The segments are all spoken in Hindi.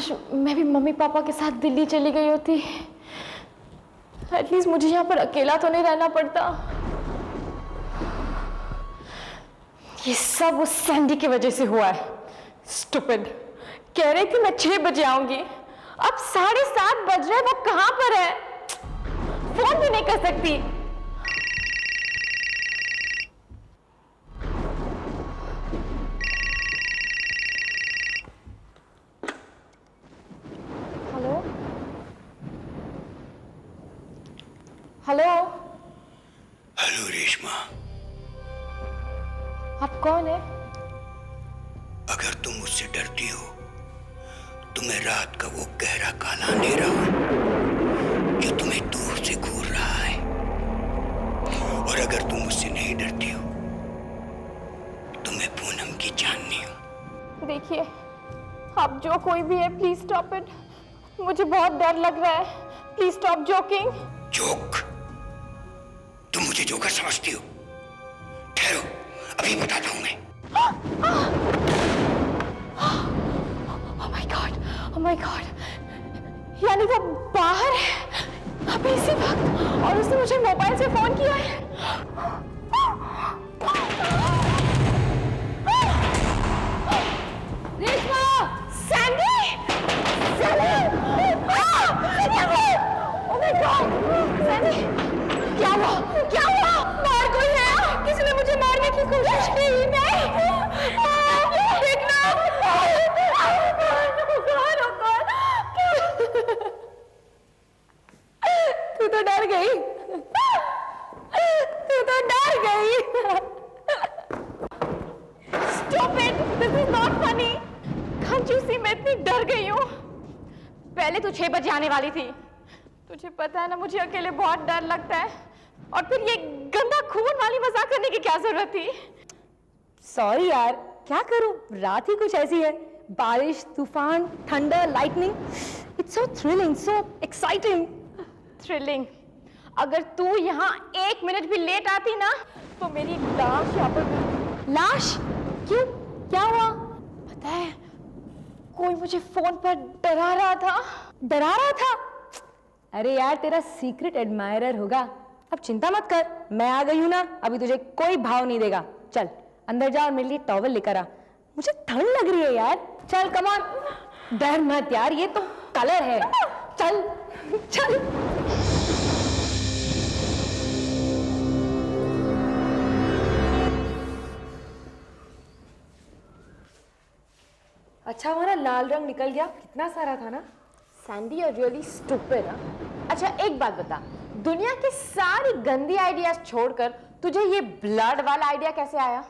काश मैं भी मम्मी पापा के साथ दिल्ली चली गई होती। एटलीस्ट मुझे यहाँ पर अकेला तो नहीं रहना पड़ता। ये सब उस सैंडी की वजह से हुआ है। स्टूपिड। कह रही थी मैं 6 बजे आऊंगी, अब 7:30 बज रहे हैं, वो कहाँ पर है? फोन भी नहीं कर सकती। Hello hello. हेलो रेशमा, आप कौन है? अगर तुम मुझसे डरती हो तो मैं रात का वो गहरा काला अंधेरा हूं जो तुम्हें दूर से घूर रहा है। और अगर तुम मुझसे नहीं डरती हो तो मैं पूनम की चांदनी हूं। देखिए, आप जो कोई भी है, प्लीज स्टॉप इट। मुझे बहुत डर लग रहा है। Please stop joking. जोक? तुम मुझे जोकर समझती हो? ठहरो, अभी बताता हूं मैं। ओह माय गॉड, यानी वो बाहर है अभी इसी वक्त, और उसने मुझे मोबाइल से फोन किया है। Reshma! Sandy! Oh my God! Sandy! क्या हुआ? क्या हुआ? बाहर कोई है? किसी ने मुझे मारने की कोशिश की? नहीं! देखना! तू तो डर गई। तू तो डर गई। Stop it! This is not funny. Can't you see मैं इतनी डर गई हूँ? पहले तू 6 बजे आने वाली थी। तुझे पता है ना, मुझे अकेले बहुत डर लगता है, और फिर ये गंदा खून वाली मजाक करने की क्या जरूरत थी? सॉरी यार, क्या करूं, रात ही कुछ ऐसी है। बारिश, तूफान, thunder, lightning, it's so thrilling, so exciting. Thrilling? अगर तू यहाँ 1 मिनट भी लेट आती ना तो मेरी लाश यहाँ पर। लाश? क्यों, क्या हुआ? पता है, कोई मुझे फोन पर डरा रहा था। डरा रहा था? अरे यार, तेरा सीक्रेट एडमायरर होगा। अब चिंता मत कर, मैं आ गई हूं ना, अभी तुझे कोई भाव नहीं देगा। चल अंदर जा और मेरे लिए टॉवल लेकर आ, मुझे ठंड लग रही है यार। चल कम ऑन, डर मत यार, ये तो कलर है। चल चल। अच्छा हमारा लाल रंग निकल गया, कितना सारा था ना। Sandy are really stupid. अच्छा एक बात बता, दुनिया की सारी गंदी आइडियाज छोड़कर तुझे ये ब्लड वाला आइडिया कैसे आया?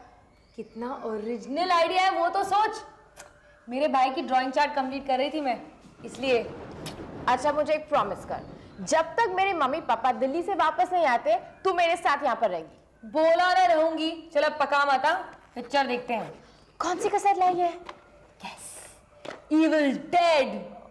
कितना ओरिजिनल आइडिया है वो तो सोच। मेरे भाई की ड्राइंग चार्ट कंप्लीट कर रही थी मैं, इसलिए। अच्छा मुझे एक प्रॉमिस कर, जब तक मेरे मम्मी पापा दिल्ली से वापस नहीं आते तू मेरे साथ यहाँ पर रहेगी। बोला ना रहूंगी। चल अब पका मत, पिक्चर देखते हैं। कौन सी कसर लाई है? Evil Dead।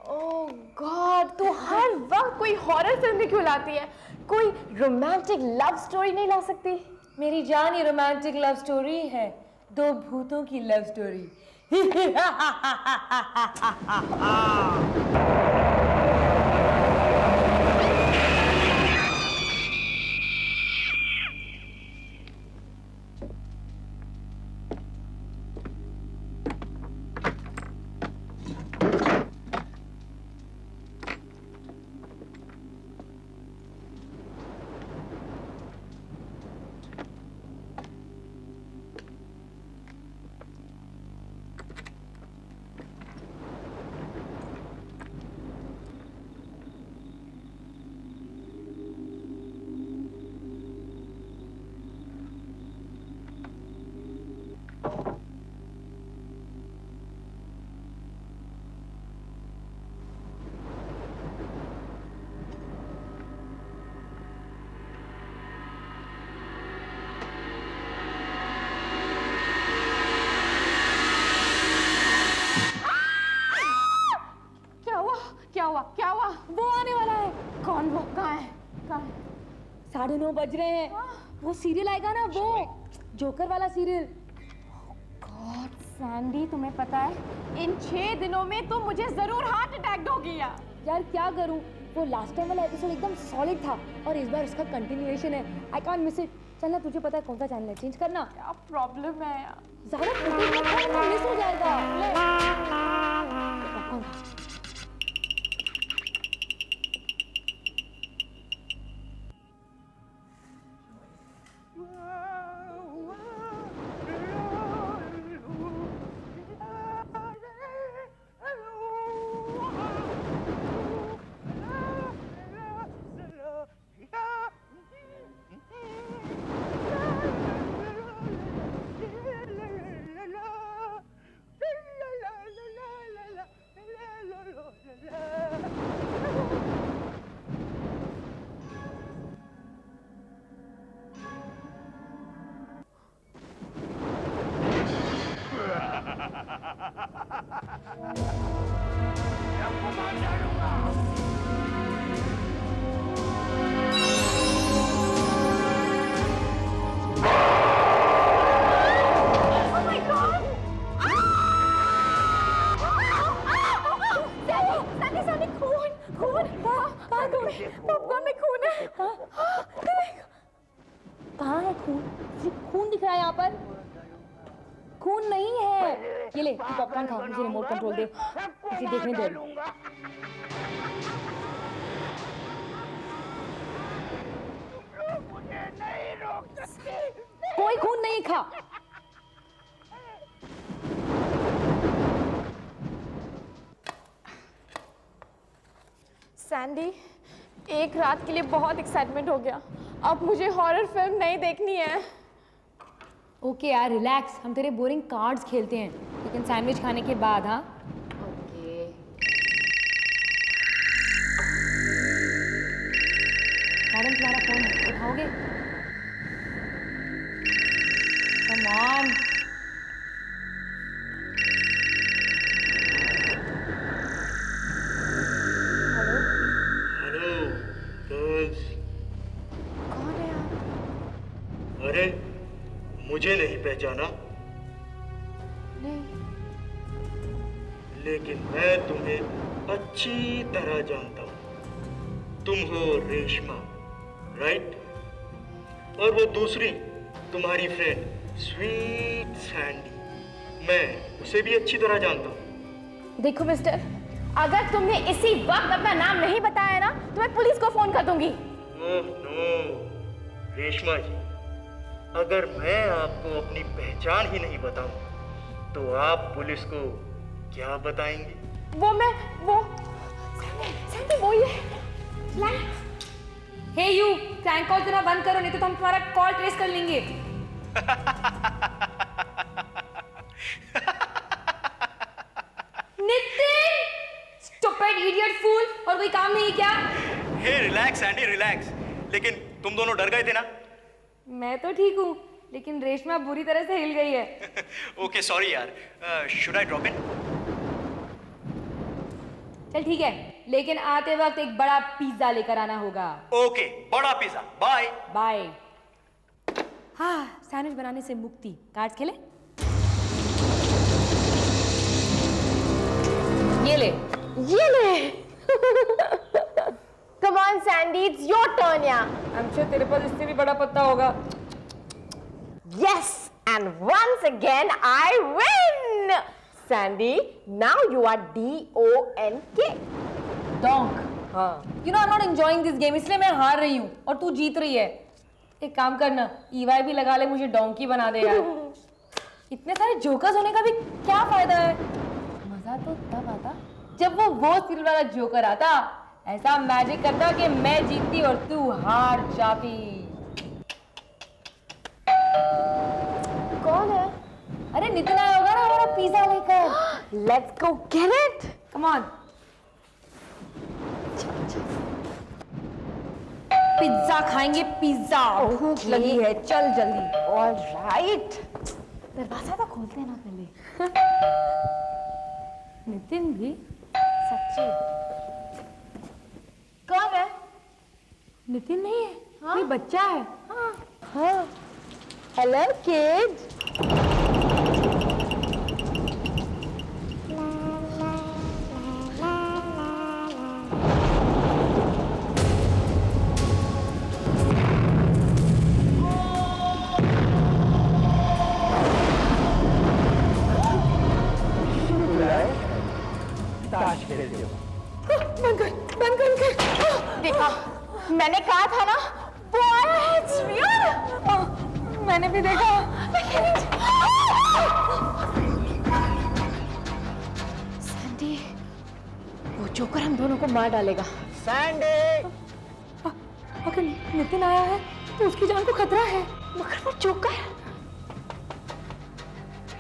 ओह गॉड, तू हर वक्त कोई हॉरर फिल्म भी क्यों लाती है? कोई रोमांटिक लव स्टोरी नहीं ला सकती? मेरी जान, ये रोमांटिक लव स्टोरी है, 2 भूतों की लव स्टोरी। क्या हुआ? वो आने वाला है। कौन वो? कहाँ है? 9:30 बज रहे हैं। वो सीरियल आएगा ना, वो जोकर वाला सीरियल। गॉड सैंडी, तुम्हें पता है इन 6 दिनों में तो मुझे जरूर हार्ट अटैक हो गया। यार क्या करूं, वो लास्ट टाइम वाला एपिसोड एकदम सॉलिड था और इस बार उसका कंटिन्यूएशन है। I can't miss it. चलना, तुझे पता है कौन सा चैनल है, चेंज करना। क्या प्रॉब्लम है यार? ज़्यादा मिस हो जाएगा। कहाँ है खून? सिर्फ खून दिख रहा है यहाँ पर, खून नहीं है। ये ले, तू पॉपकॉर्न खा, मुझे रिमोट कंट्रोल दे, इसे देखने दे। कोई खून नहीं खा। सैंडी, एक रात के लिए बहुत एक्साइटमेंट हो गया, अब मुझे हॉरर फिल्म नहीं देखनी है। ओके यार, रिलैक्स, हम तेरे बोरिंग कार्ड्स खेलते हैं, लेकिन सैंडविच खाने के बाद। हाँ ओके। मैडम, तुम्हारा फोन है, उठाओगे? Come on. Hello hello girls. कौन है आप? अरे मुझे नहीं पहचाना? नहीं। लेकिन मैं तुम्हें अच्छी तरह जानता हूँ। तुम हो रेशमा, राइट? और वो दूसरी तुम्हारी फ्रेंड स्वीट सैंडी, मैं उसे भी अच्छी तरह जानता हूँ। देखो मिस्टर, अगर तुमने इसी वक्त अपना नाम नहीं बताया ना तो मैं पुलिस को फोन कर दूंगी। ओह नो रेशमा जी, अगर मैं आपको अपनी पहचान ही नहीं बताऊं तो आप पुलिस को क्या बताएंगे? वो सैंडी, वो ये हे यू, प्रैंक कॉल तेरा बंद करो, नहीं तो हम तुम्हारा कॉल ट्रेस कर लेंगे। नितिन, स्टूपिड इडियट फूल, और कोई काम नहीं क्या? हे रिलैक्स एंडी, रिलैक्स। लेकिन तुम दोनों डर गए थे ना? मैं तो ठीक हूँ, लेकिन रेशमा बुरी तरह से हिल गई है। ओके सॉरी यार, शुड आई ड्रॉप इन? चल ठीक है, लेकिन आते वक्त एक बड़ा पिज्जा लेकर आना होगा। ओके, बड़ा पिज्जा, बाय बाय। हाँ, सैंडविच बनाने से मुक्ति। कार्ड्स खेले? ये ले। Come on Sandy, it's your turn यार। I'm sure तेरे पास इससे भी बड़ा पत्ता होगा। Yes, and once again I win. Sandy, now you are D-O-N-K. Donk. हाँ। You know I'm not enjoying this game, इसलिए मैं हार रही हूँ और तू जीत रही है। एक काम करना, EY भी लगा ले, मुझे डोंकी बना दे यार। इतने सारे जोकर्स होने का भी क्या फायदा है? मजा तो तब आता जब वो सीरियल वाला जोकर आता, ऐसा मैजिक करता कि मैं जीतती और तू हार जाती। कौन है? अरे नितिन आया होगा ना हमारा पिज्जा लेकर। Let's go get it. Come on. Pizza खाएंगे, पिज्जा। भूख लगी है, चल जल्दी। All right. दरवाजा तो खोलते हैं ना पहले। नितिन भी सच्ची। कौन है? नितिन नहीं है, कोई बच्चा है। हाँ। Hello kids. बंद कर बंद कर। देखा, मैंने कहा था ना वो आया है। It's real। मैंने भी देखा। सैंडी, वो जोकर हम दोनों को मार डालेगा। सैंडी! अगर नितिन आया है तो उसकी जान को खतरा है। मगर वो जोकर,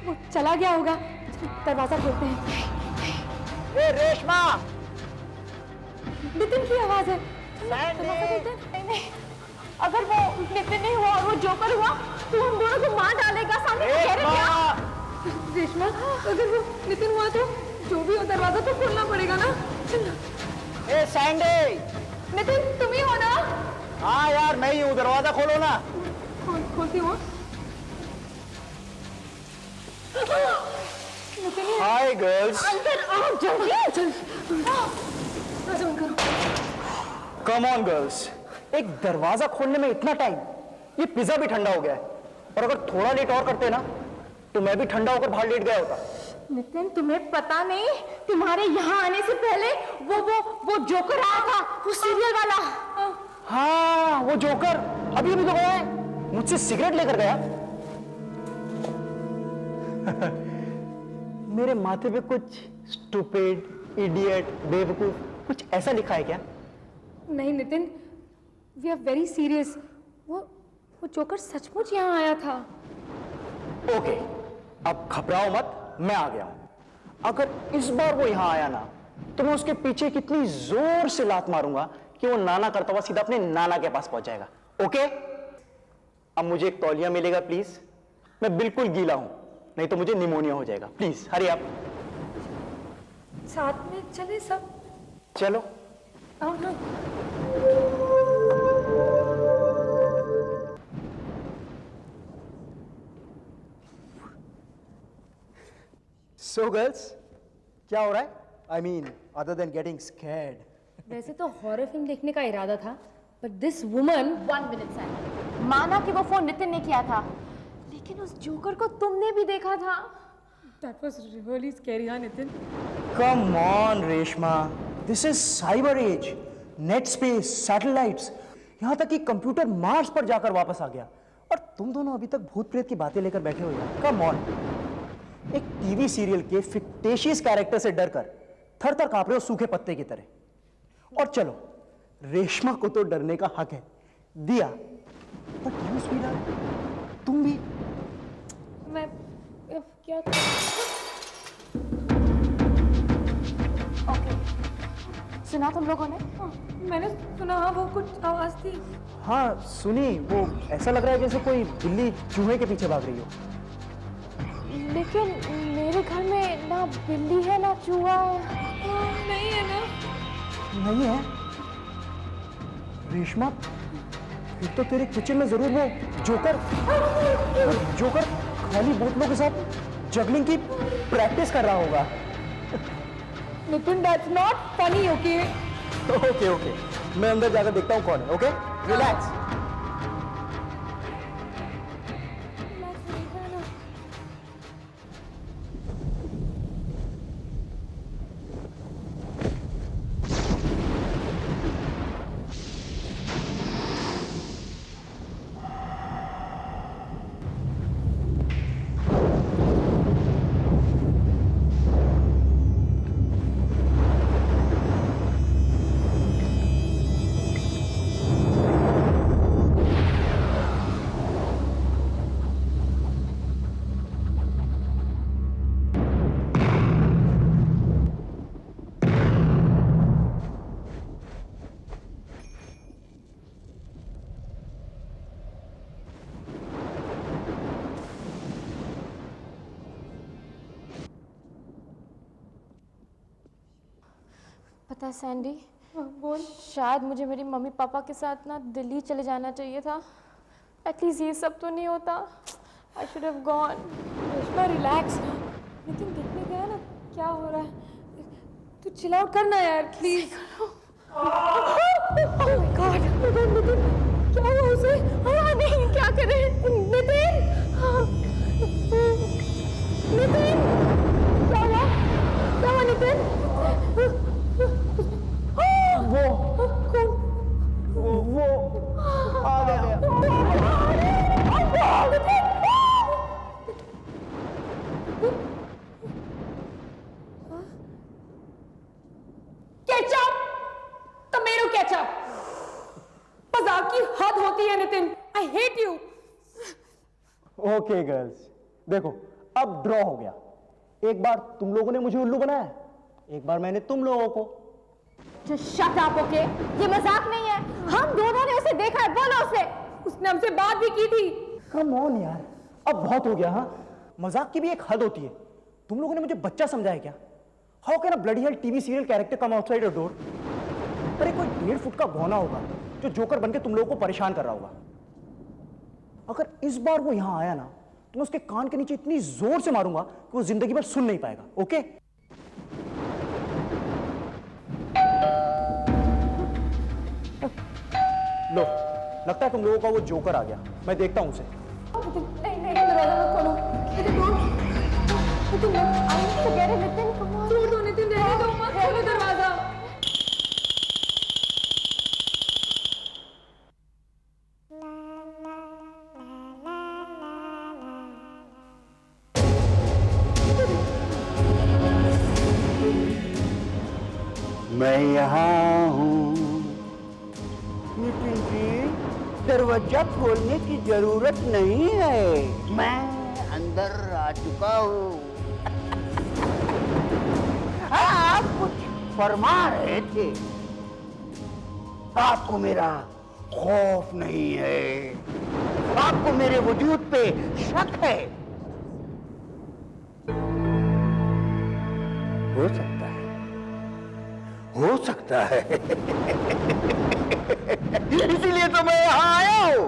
वो चला गया होगा। दरवाजा खोलते हैं। ए रेशमा! नितिन की आवाज है। सैंडी! नहीं, अगर वो नितिन नहीं हुआ और वो जोकर हुआ तो हम दोनों को मार डालेगा। सामने कह रहे क्या? रेशमा, अगर वो नितिन हुआ तो जो भी हो दरवाजा तो खोलना पड़ेगा ना। चल। ए सैंडी! नितिन, तुम ही हो ना? हाँ यार, मैं ही हूँ, दरवाजा खोलो ना। खोलती हूँ। Hi girls. अंदर आओ जल्दी। चल। दरवाजा बंद करो। कम ऑन गर्ल्स, एक दरवाजा खोलने में इतना टाइम? ये पिज्जा भी ठंडा हो गया है, और अगर थोड़ा लेट और करते ना तो मैं भी ठंडा होकर बाहर लेट गया होता। नितिन, तुम्हें पता नहीं, तुम्हारे यहाँ आने से पहले वो जोकर आया था, वो सीरियल वाला। हाँ, वो जोकर अभी अभी तो गया है, मुझसे सिगरेट लेकर गया। मेरे माथे पे कुछ स्टूपिड, इडियट, बेवकूफ कुछ ऐसा लिखा है क्या? नहीं Nitin, we are very serious. वो जोकर सचमुच यहाँ आया था। ओके, अब घबराओ मत, मैं आ गया हूं। अगर इस बार वो यहां आया ना तो मैं उसके पीछे कितनी जोर से लात मारूंगा कि वो नाना करता हुआ सीधा अपने नाना के पास पहुंच जाएगा। ओके? अब मुझे एक तौलिया मिलेगा प्लीज, मैं बिल्कुल गीला हूं, नहीं तो मुझे निमोनिया हो जाएगा। प्लीज हरी आप। साथ में चले सब। चलो। आओ ना। So girls, क्या हो रहा है? I mean, other than getting scared. वैसे तो हॉरर फिल्म देखने का इरादा था, but this woman। 1 minute Sandy, माना कि वो फोन नितिन ने किया था, लेकिन उस जोकर को तुमने भी देखा था। That was really scary, हाँ Nitin. Come on, Reshma. This is cyber age. Net space, satellites. यहाँ तक कि कंप्यूटर मार्स पर जाकर वापस आ गया, और तुम दोनों अभी तक भूत प्रेत की बातें लेकर बैठे हो यार। Come on. एक टीवी सीरियल के फिक्टेशियस कैरेक्टर से डरकर थर-थर कांप रहे हो सूखे पत्ते की तरह। और चलो, रेशमा को तो डरने का हक है, दिया। बट यू स्वीटहार्ट, तुम भी। मैं क्या? ओके, सुना तुम लोगों ने? मैंने सुना, हाँ वो कुछ आवाज थी। हाँ सुनी, वो ऐसा लग रहा है जैसे कोई बिल्ली चूहे के पीछे भाग रही हो। लेकिन मेरे घर में ना बिल्ली है ना चूहा है। नहीं है ना? नहीं है? रेशमा, फिर तो तेरे किचन में जरूर वो जोकर खाली बोतलों के साथ जगलिंग की प्रैक्टिस कर रहा होगा। Nitin, that's not funny, okay? Okay, मैं अंदर जाकर देखता हूँ कौन है। Okay, relax. पता है सैंडी, बोल। शायद मुझे मेरी मम्मी पापा के साथ ना दिल्ली चले जाना चाहिए था। एटलीस्ट ये सब तो नहीं होता। I should have gone. Reshma, relax. Nitin देखने गया ना क्या हो रहा है। तू चिल आउट करना यार please. Oh my God, Nitin क्या हुआ उसे? हाँ नहीं, क्या करें? नितिन, नितिन क्या हुआ? क्या हुआ नितिन? Tomato ketchup. मजाक की हद होती है Nitin, I hate you. Okay girls, देखो अब ड्रॉ हो गया। एक बार तुम लोगों ने मुझे उल्लू बनाया, एक बार मैंने तुम लोगों को। Just shut up, okay? ये मजाक नहीं है, हम दोनों ने उसे देखा है, बोलो उसे। उसने हमसे बात भी की थी। कम ऑन यार, अब बहुत हो गया। हाँ, मजाक की भी एक हद होती है। तुम लोगों ने मुझे बच्चा समझाया क्या? How can a bloody hell TV serial character come outside your door? अरे कोई 1.5 फुट का भौना होगा जो जोकर बनके तुम लोगों को परेशान कर रहा होगा। अगर इस बार वो यहां आया ना, तो मैं उसके कान के नीचे इतनी जोर से मारूंगा कि वो जिंदगी भर सुन नहीं पाएगा। ओके? लो, लगता है तुम लोगों का वो जोकर आ गया। मैं देखता हूं उसे। नहीं नहीं, दरवाजा मत खोलो। नितिन आई तो कह रहे नितिन, कम ऑन। छोड़ दो नितिन, रहने दो, मत खोलो दरवाजा। मैं यहाँ हूँ। नितिन जी, दरवाजा खोलने की जरूरत नहीं है, मैं अंदर आ चुका हूँ। आप कुछ फरमा रहे थे, आपको मेरा खौफ नहीं है, आपको मेरे वजूद पे शक है। हो सकता है, हो सकता है। इसीलिए तो मैं यहां आया हूं,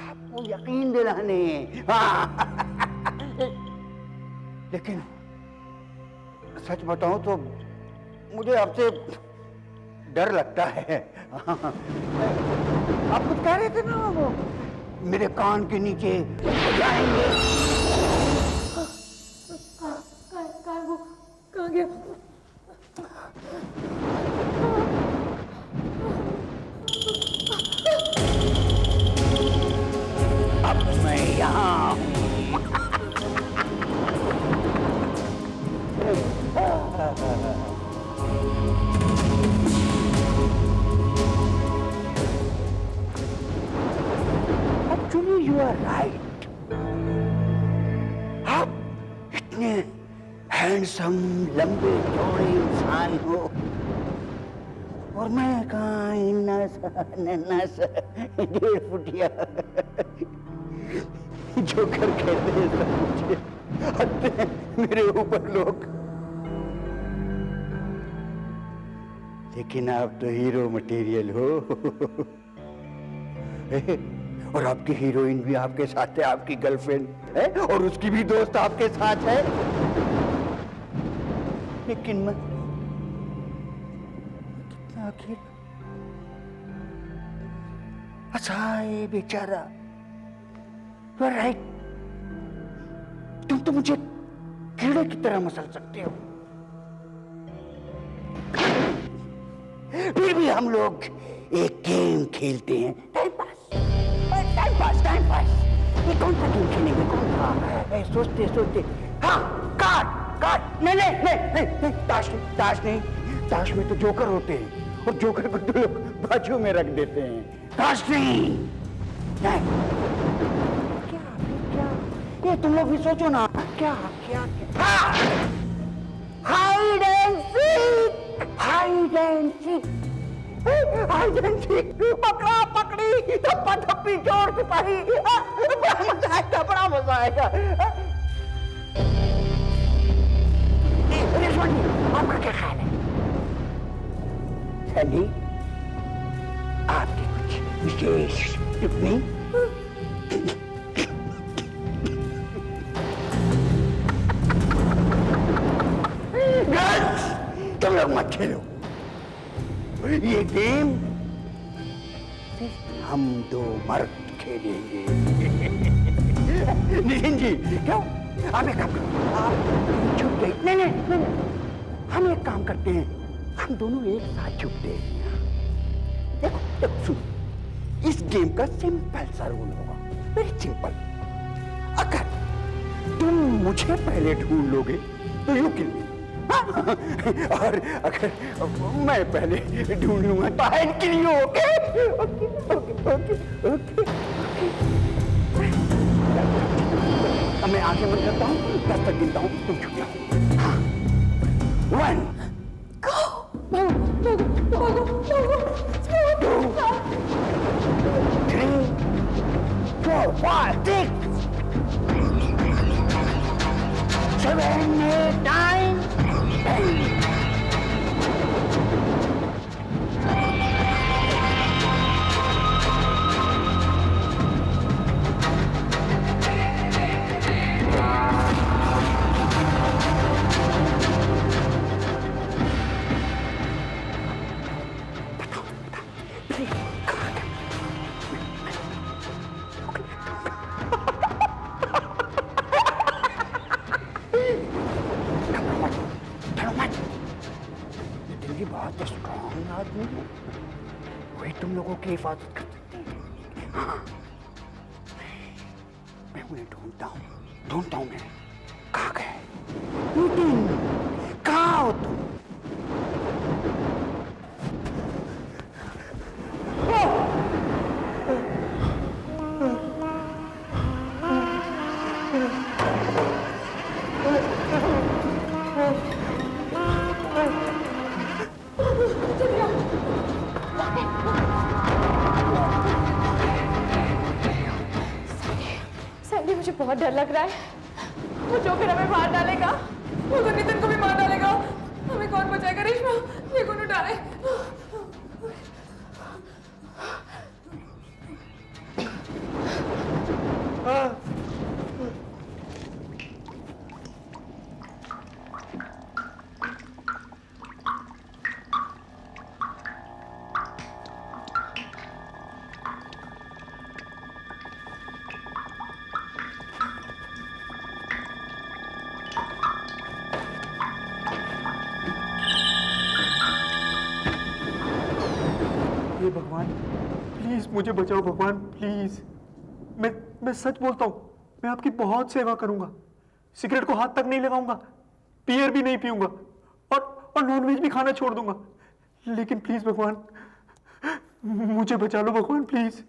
आपको यकीन दिलाने। लेकिन सच बताऊं तो मुझे आपसे डर लगता है। आप कुछ कह रहे थे ना, वो मेरे कान के नीचे जाएंगे। कहाँ गया? अब मैं यहाँ हूँ। Actually, you are right. आप इतने हैंडसम, लंबे चौड़े इंसान हो, और मैं कहाँ नन्ना सा 1.5 फुटिया जोकर कहते हैं सब मुझे, हंसते हैं मेरे ऊपर लोग। लेकिन आप तो हीरो मटेरियल हो। और आपकी हीरोइन भी आपके साथ है, आपकी गर्लफ्रेंड है, और उसकी भी दोस्त आपके साथ है। लेकिन मैं कितना आखिर असहाय बेचारा। यू आर राइट, तुम तो मुझे कीड़े की तरह मसल सकते हो, फिर भी हम लोग एक गेम खेलते हैं। Time pass. ये कौन सा गेम खेलेंगे? कौन सा? सोचते। हाँ, कार्ड। नहीं, ताश में तो जोकर होते हैं, और जोकर को तो लोग बाजू में रख देते हैं। ताश नहीं। क्या ये तुम लोग भी सोचो ना। क्या? हाइड एंड सीक, पकड़ा पकड़ी, थप्पा थप्पी, चोर सिपाही। बड़ा मजा आएगा। रेशमा जी, आपका क्या ख्याल है? सैंडी, आपकी कुछ विशेष टिप्पणी? तुम लोग मत खेलो ये गेम, हम दो मर्द खेलेंगे। नितिन जी, क्यों? आप एक काम करो, आप छुप गए। नहीं, हम एक काम करते हैं, हम दोनों एक साथ छुपते हैं। देखो सुनो, इस गेम का सिंपल सा रूल होगा, वेरी सिंपल। अगर तुम मुझे पहले ढूंढ लोगे तो यू किल मी, और अगर मैं पहले ढूंढ लूंगा तो I kill you. Okay okay okay okay okay. अब मैं आंखें बंद करता हूँ, 10 तक गिनता हूँ, तुम छुप जाओ। 1 3 4 5 6 7 8 9 10। बहुत स्ट्रॉन्ग आदमी है, वही तुम लोगों की हिफाजत कर सकते हैं। हाँ, मैं उन्हें ढूंढता हूँ मैं। कहाँ गए? नितिन, कहाँ हो तुम? सैंडी, मुझे बहुत डर लग रहा है। वो जोकर हमें मार डालेगा। वो तो नितिन को भी मार डालेगा। हमें कौन बचाएगा रेशमा? ये कौन उठाए? हे भगवान, प्लीज मुझे बचाओ भगवान, प्लीज। मैं सच बोलता हूँ, मैं आपकी बहुत सेवा करूंगा। सिगरेट को हाथ तक नहीं लगाऊंगा, बियर भी नहीं पीऊंगा, और नॉनवेज भी खाना छोड़ दूंगा। लेकिन प्लीज भगवान, मुझे बचा लो भगवान, प्लीज।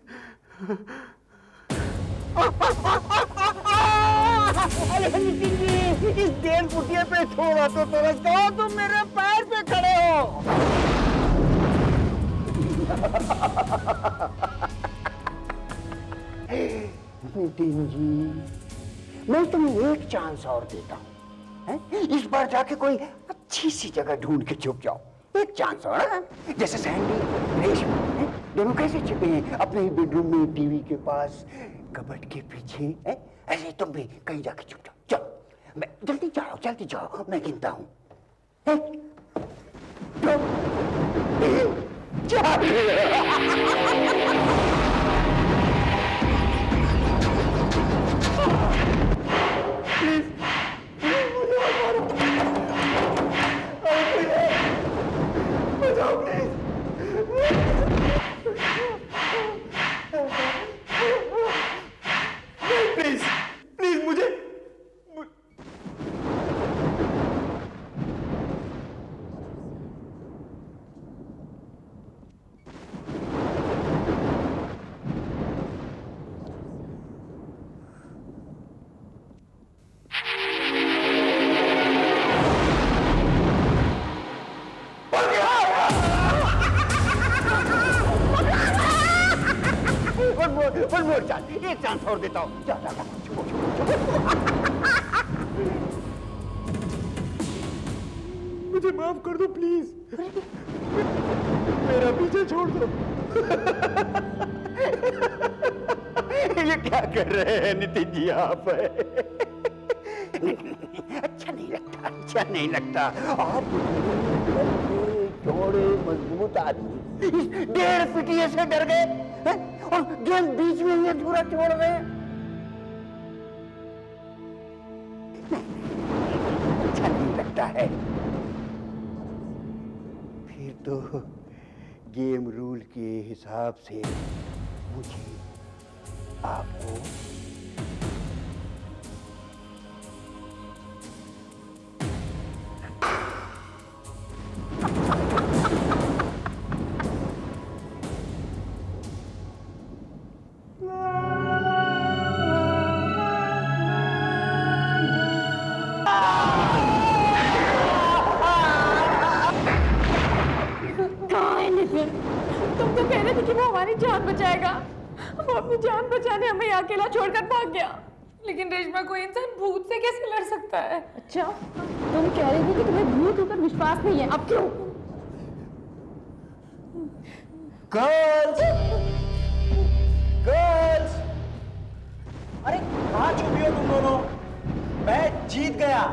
अरे नितिन जी, इस जेल कुटिया पे छोड़ा तो तरस जाओ, तुम मेरे पैर पे खड़े हो। नितिन जी, मैं तुम्हें एक चांस और देता हूँ। इस बार जाके कोई अच्छी सी जगह ढूंढ के छुप जाओ। एक चांस और, हाँ? जैसे सैंडी, रेशमा, दोनों कैसे छिपे हैं अपने ही बेडरूम में, टीवी के पास, कबर्ड के पीछे। ऐसे तुम भी कहीं जाके छुप जाओ। चलो, मैं जल्दी जाओ, मैं गिनता हूँ। 1 2 3 4। प्लीज प्लीज मुझे। वन मोर चांस, एक चांस और देता हूँ। जा छुपो। मुझे माफ कर दो प्लीज, मेरा पीछे छोड़ दो। ये क्या कर रहे हैं नितिन जी आप? अच्छा नहीं लगता। आप चौड़े मजबूत आदमी इस 1.5 फीटिये से डर गए और गेम बीच में ही अधूरा छोड़ रहे हैं। अच्छा नहीं लगता है। फिर तो गेम रूल के हिसाब से मुझे आपको हमारी जान बचाएगा। वो अपनी जान बचाने हमें यहाँ अकेला छोड़कर भाग गया। लेकिन रेशमा, कोई इंसान भूत से कैसे लड़ सकता है? अच्छा, तुम कह रही थी कि तुम्हें भूत ऊपर विश्वास नहीं है, अब क्यों? गर्ल्स, गर्ल्स, अरे कहाँ छुपी हो तुम दोनों? मैं जीत गया।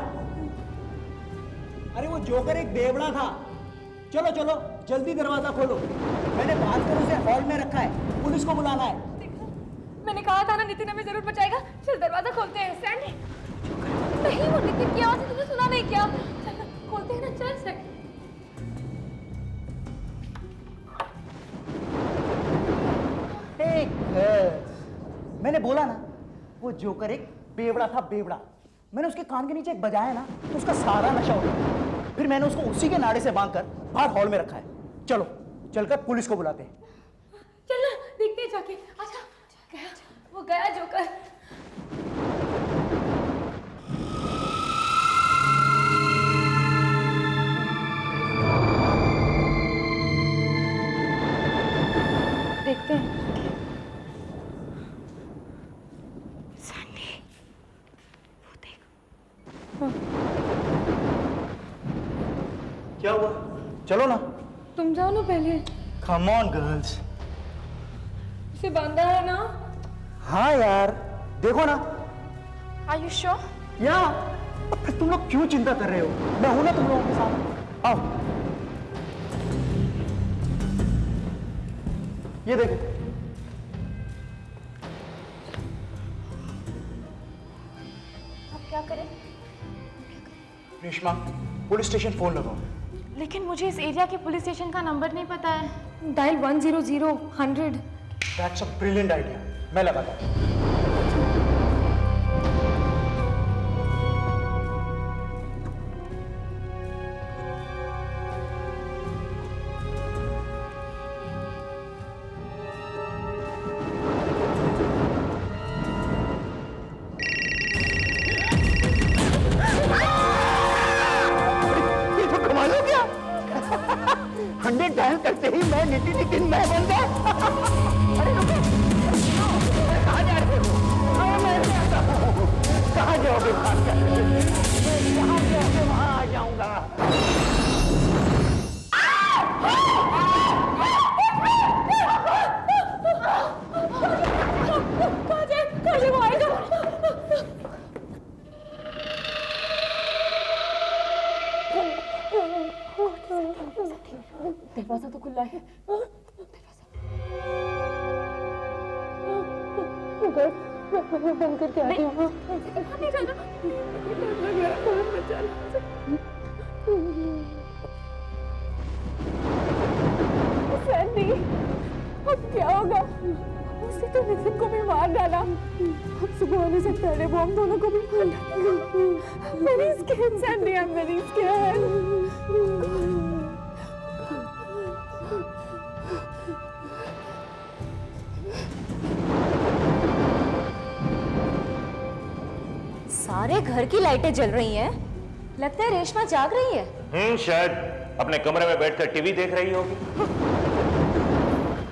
अरे वो जोकर एक बेवड़ा था। चलो चलो जल्दी दरवाजा खोलो। मैंने बात कर उसे हॉल में रखा है, पुलिस को बुलाना है। मैंने कहा था ना नितिन हमें जरूर बचाएगा। चल दरवाजा खोलते हैं। सैंडी, नहीं वो नितिन की आवाज तुमने सुना नहीं क्या? चल खोलते हैं ना, चल सैंडी। Hey girls, मैंने बोला ना वो जोकर एक बेवड़ा था, बेवड़ा। मैंने उसके कान के नीचे एक बजाया ना तो उसका सारा नशा हो गया। फिर मैंने उसको उसी के नाड़े से बांधकर बाहर हॉल में रखा है। चलो चलकर पुलिस को बुलाते हैं। चल ना देखते हैं जाके। अच्छा गया, वो गया जोकर। देखते हैं। क्या हुआ? चलो ना। तुम जाओ ना पहले। Come on girls. उसे बांधा है ना? हाँ यार, देखो ना। Are you sure? या फिर तुम लोग क्यों चिंता कर रहे हो? मैं हूं ना तुम लोगों के साथ। आओ, ये देखो। अब क्या करें? रेशमा, पुलिस स्टेशन फोन लगाओ। लेकिन मुझे इस एरिया के पुलिस स्टेशन का नंबर नहीं पता है। Dial 100 That's a brilliant idea. मैं लगाता हूँ। ये तो कमाल हो गया। 100 डायल करते ही मैं नितिन मैं बन गया। अरे रुको, कहाँ जा रहे हो? मैं नहीं आता हूँ। कहाँ जाओगे? कहाँ जाओगे? वहाँ आ जाऊंगा। कहाँ जाए वो आएगा। दरवाजा तो खुला है। बंद करके आती हूँ। नहीं जाना। लग रहा है बहुत मजा सैंडी, अब क्या होगा? उसने तो नितिन को भी मार डाला। अब सुबह होने से पहले वो हम दोनों को भी मार डालेगा। Very scared, Sandy. I'm very scared. सारे घर की लाइटें जल रही हैं। लगता है रेशमा जाग रही है। शायद अपने कमरे में बैठकर टीवी देख रही होगी।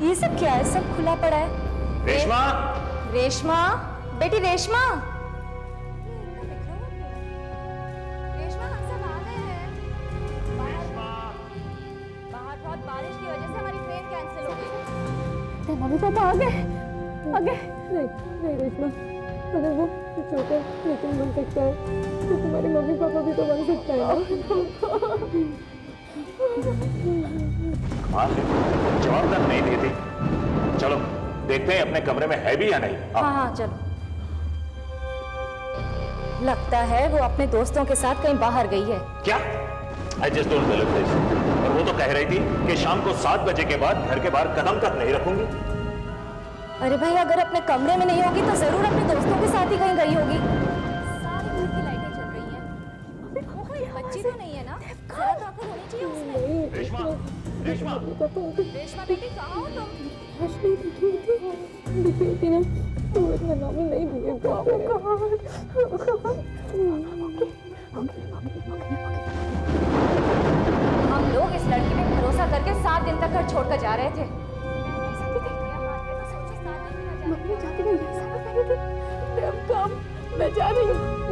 ये सब क्या है? सब खुला पड़ा है। रेशमा, रेशमा, बेटी रेशमा। रेशमा, हम सब आ गए हैं। बाहर बहुत बारिश की वजह से हमारी ट्रेन कैंसिल हो गई। मम्मी पापा आ गए। नहीं रेशमा, अगर वो जोकर नितिन बन सकता है तो तुम्हारे मम्मी पापा भी तो बन सकता है। जवाब तक नहीं देती। चलो देखते हैं अपने कमरे में है भी या नहीं। हाँ चलो। लगता है वो अपने दोस्तों के साथ कहीं बाहर गई है। क्या? I just don't believe this। और वो तो कह रही थी कि शाम को 7 बजे के बाद घर के बाहर कदम तक नहीं रखूंगी। अरे भाई, अगर अपने कमरे में नहीं होगी तो जरूर अपने दोस्तों के साथ ही कहीं गई होगी। सारी घर की लाइटें जल रही हैं। बच्ची तो नहीं है ना? जरा तो आंखें होनी चाहिए उसमें। रेशमा, रेशमा, रेशमा बेटी, कहाँ हो तुम? दिखी ना तो इतना नॉर्मल नहीं बिहेव करते। हम लोग इस लड़की पे भरोसा करके 7 दिन तक घर छोड़कर जा रहे थे।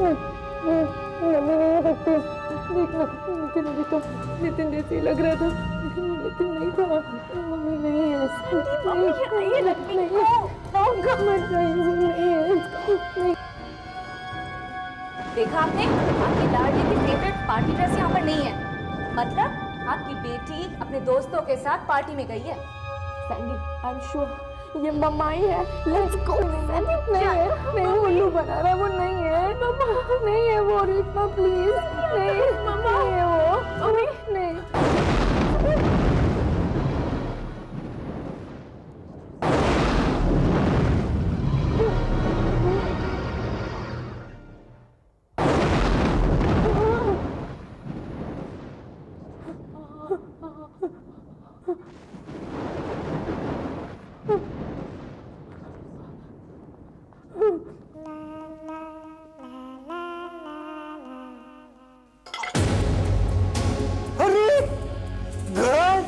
मम्मी नहीं हो सकती। देखना नितिन अभी तो नितिन जैसे लग रहा था, लेकिन वो नितिन नहीं था। मम्मी नहीं है, ये लड़की नहीं है। देखा आपने, आपकी लाडली की फेवरेट पार्टी ड्रेस यहाँ पर नहीं है। मतलब आपकी बेटी अपने दोस्तों के साथ पार्टी में गई है। सैंडी, आई एम श्योर ये मम्मा ही है। Let's go. नहीं है, नहीं उल्लू बना रहा है, वो नहीं है। मम्मा नहीं है वो, रेशमा प्लीज। नहीं मम्मा है वो। मम्मी नहीं। अरे गर्ल,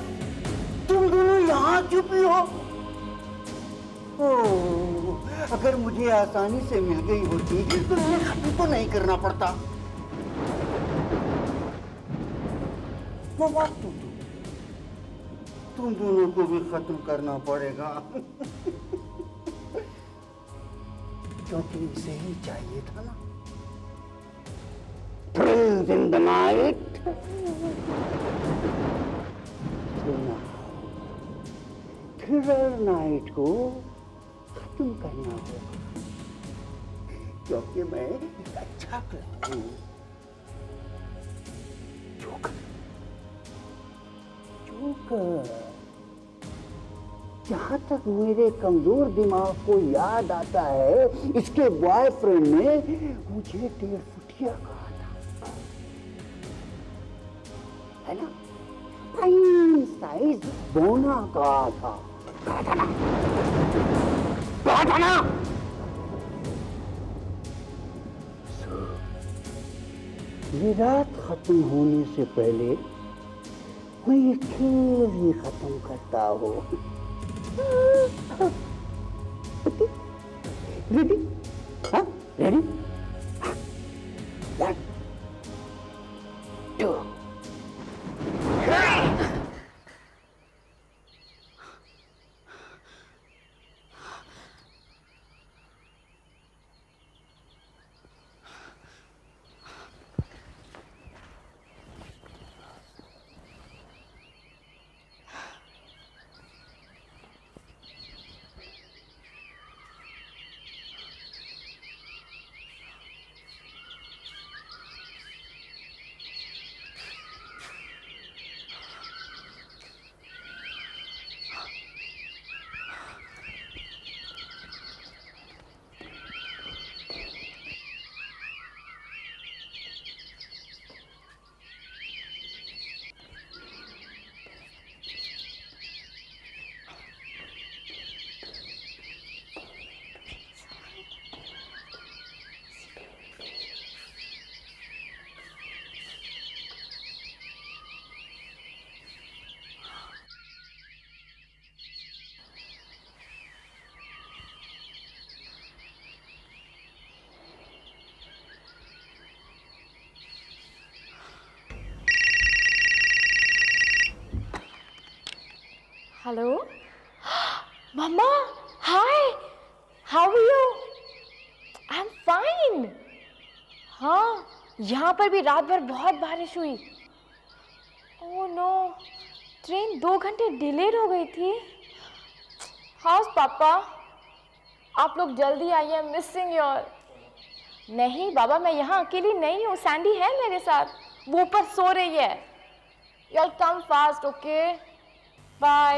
तुम दोनों यहाँ छुपी हो? ओह, अगर मुझे आसानी से मिल गई होती तो मुझे खत्म तो नहीं करना पड़ता। मम्मा, तुम दोनों को भी खत्म करना पड़ेगा। क्योंकि इसे ही चाहिए था ना, thrills in the night. Thriller night को खत्म करना होगा, क्योंकि मैं एक अच्छा प्लान हूं। जोकर, जहां तक मेरे कमजोर दिमाग को याद आता है, इसके बॉयफ्रेंड ने मुझे 1.5 फुटिया कहा था, है ना? प्राइम साइज बोना कहा था, कहा था ना? कहा था ना? ये रात खत्म होने से पहले मैं ये खेल ही खत्म करता हूँ। रेडी? हाँ, रेडी? 1, 2। हेलो मम्मा, hi, how are you? I am fine. हाँ, यहाँ पर भी रात भर बहुत बारिश हुई। ओह नो, ट्रेन 2 घंटे डिलेड हो गई थी। हाउस पापा, आप लोग जल्दी आइए, आई एम मिसिंग योर। नहीं बाबा, मैं यहाँ अकेली नहीं हूँ, सैंडी है मेरे साथ, वो ऊपर सो रही है। You all come fast, okay? Bye.